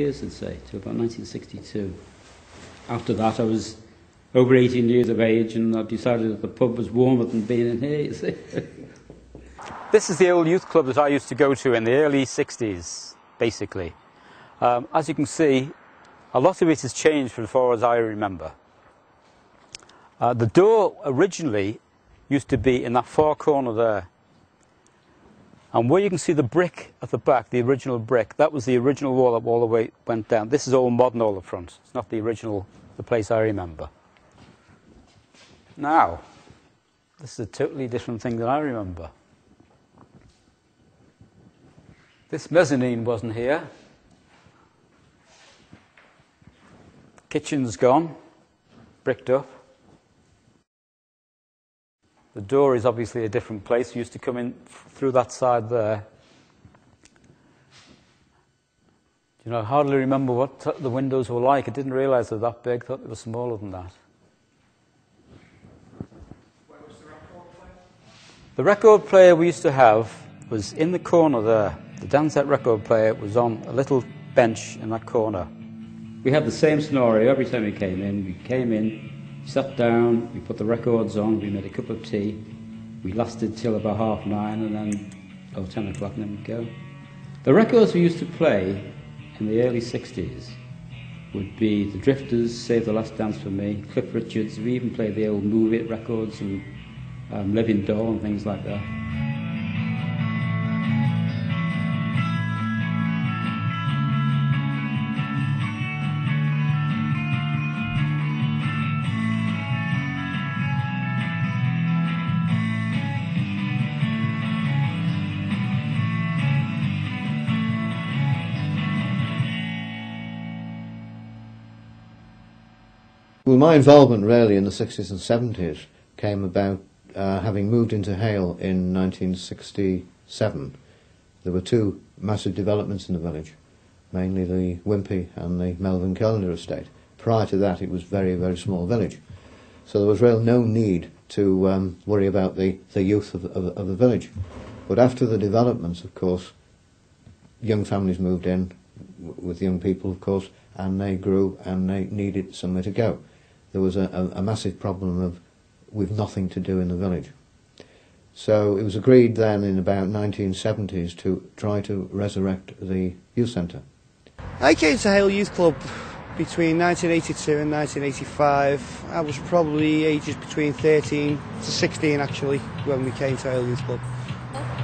years, I'd say, till about 1962. After that, I was over 18 years of age, and I decided that the pub was warmer than being in here, you see. This is the old youth club that I used to go to in the early 60s, basically. As you can see, a lot of it has changed as far as I remember. The door originally used to be in that far corner there. And where you can see the brick at the back, the original brick, that was the original wall that all the way went down. This is all modern all the front. It's not the original, the place I remember. Now, this is a totally different thing than I remember. This mezzanine wasn't here. Kitchen's gone, bricked up. The door is obviously a different place. You used to come in through that side there. You know, I hardly remember what the windows were like. I didn't realise they were that big. I thought they were smaller than that. Where was the record player? The record player we used to have was in the corner there. The Dansette record player was on a little bench in that corner. We had the same scenario every time we came in. We came in, sat down, we put the records on, we made a cup of tea. We lasted till about 9:30 and then, 10 o'clock, and then we'd go. The records we used to play in the early 60s would be The Drifters, Save the Last Dance for Me, Cliff Richards. We even played the old Move It records and Living Doll and things like that. Well, my involvement really in the 60s and 70s came about having moved into Hale in 1967. There were two massive developments in the village, mainly the Wimpy and the Melvin Kellner estate. Prior to that, it was a very, very small village. So there was really no need to worry about the youth of the village. But after the developments, of course, young families moved in with young people, of course, and they grew and they needed somewhere to go. There was a massive problem with nothing to do in the village. So it was agreed then in about 1970s to try to resurrect the youth centre. I came to Hale Youth Club between 1982 and 1985. I was probably ages between 13 to 16 actually when we came to Hale Youth Club.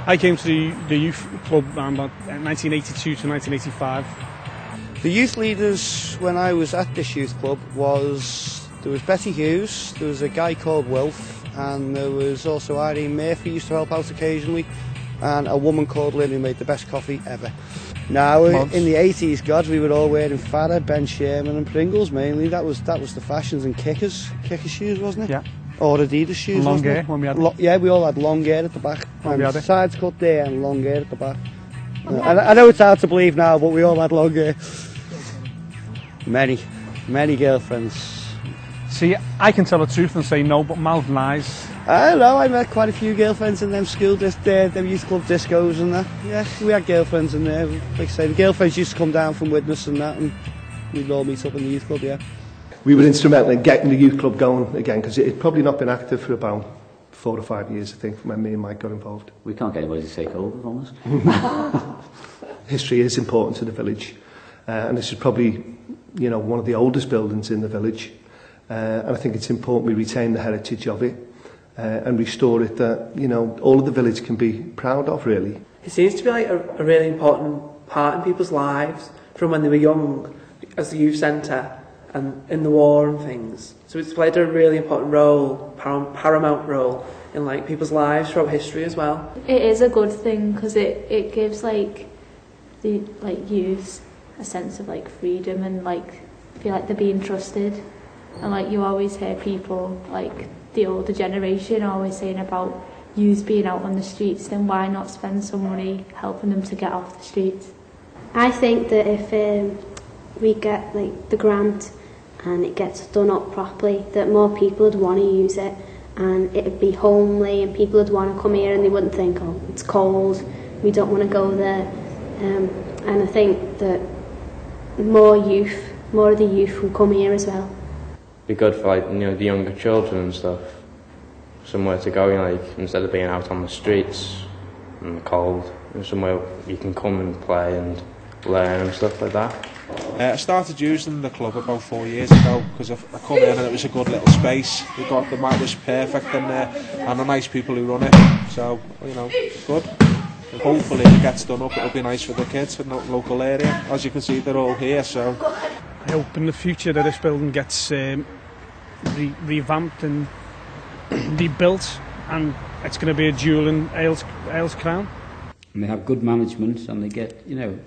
I came to the youth club around about 1982 to 1985. The youth leaders when I was at this youth club there was Betty Hughes, there was a guy called Wilf, and there was also Irene Murphy used to help out occasionally, and a woman called Lynn who made the best coffee ever. Now in the 80s, God, we were all wearing Farah, Ben Sherman and Pringles mainly. That was the fashions, and kicker shoes, wasn't it? Yeah. Or Adidas shoes, long wasn't hair it? when we had yeah, we all had long hair at the back. When we had it. Sides cut there and long hair at the back. I know it's hard to believe now, but we all had long hair. Many girlfriends. See, I can tell the truth and say no, but mouth lies. I don't know, I met quite a few girlfriends in them them youth club discos and that. Yeah, we had girlfriends in there. Like I say, the girlfriends used to come down from Widnes and that, and we'd all meet up in the youth club, yeah. We were instrumental in getting the youth club going again, because it had probably not been active for about 4 or 5 years, I think, when me and Mike got involved. We can't get anybody to take over from us. History is important to the village, and this is probably, one of the oldest buildings in the village. And I think it's important we retain the heritage of it and restore it that, all of the village can be proud of, really. It seems to be like a really important part in people's lives from when they were young as the youth centre and in the war and things. So it's played a really important role, paramount role in like people's lives throughout history as well. It is a good thing because it gives the youth a sense of freedom and feel like they're being trusted. And you always hear people the older generation always saying about youth being out on the streets, then why not spend some money helping them to get off the streets? I think that if we get the grant and it gets done up properly, that more people would want to use it, and it would be homely and people would want to come here and they wouldn't think, oh, it's cold, we don't want to go there. And I think that more of the youth will come here as well. Be good for like, you know, the younger children and stuff. Somewhere to go, you know, like, instead of being out on the streets in the cold, somewhere you can come and play and learn and stuff like that. I started using the club about 4 years ago because I come in and it was a good little space. We got the mat was perfect in there and the nice people who run it. So, you know, good. And hopefully it gets done up, it'll be nice for the kids in the local area. As you can see, they're all here, so. I hope in the future that this building gets revamped and rebuilt, and it's going to be a jewel in Hale's crown. And they have good management, and they get, you know,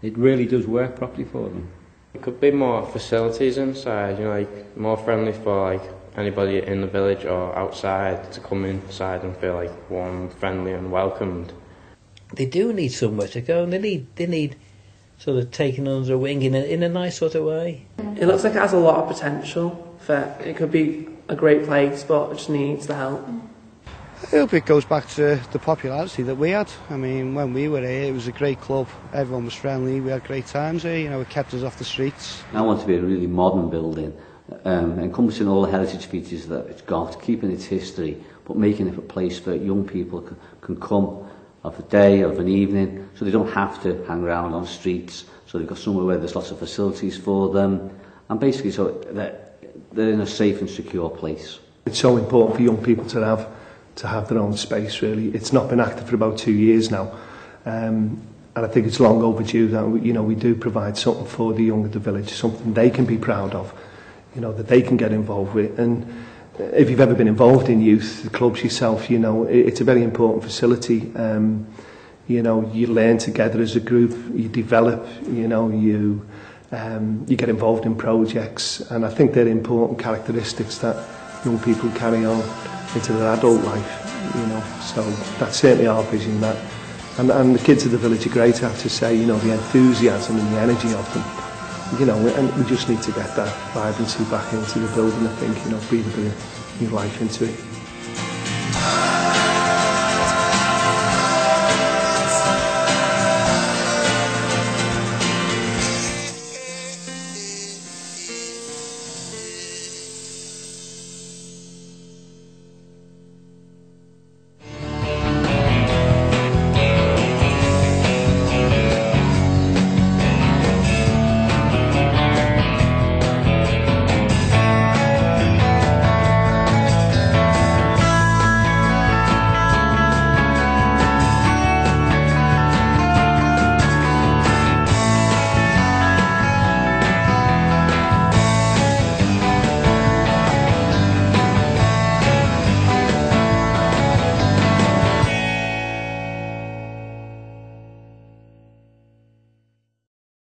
it really does work properly for them. There could be more facilities inside, you know, like more friendly for like anybody in the village or outside to come inside and feel like warm, friendly and welcomed. They do need somewhere to go, and they need sort of taken under a wing in a nice sort of way. It looks like it has a lot of potential. It could be a great place, but it just needs the help. I hope it goes back to the popularity that we had. I mean, when we were here, it was a great club. Everyone was friendly. We had great times here. You know, it kept us off the streets. I want to be a really modern building, encompassing all the heritage features that it's got, keeping its history, but making it a place where young people can come of a day, of an evening, so they don't have to hang around on streets. So they've got somewhere where there's lots of facilities for them, and basically so that they're in a safe and secure place. It's so important for young people to have their own space, really. It's not been active for about 2 years now, and I think it's long overdue that we do provide something for the young of the village, something they can be proud of, you know, that they can get involved with. And if you've ever been involved in youth the clubs yourself, you know it's a very important facility. You know, you learn together as a group, you develop, you know, you get involved in projects, and I think they're important characteristics that young people carry on into their adult life, you know. So that's certainly our vision, that. And the kids of the village are great, I have to say, you know, the enthusiasm and the energy of them, you know, and we just need to get that vibrancy back into the building, I think, you know, breathe a bit of new life into it.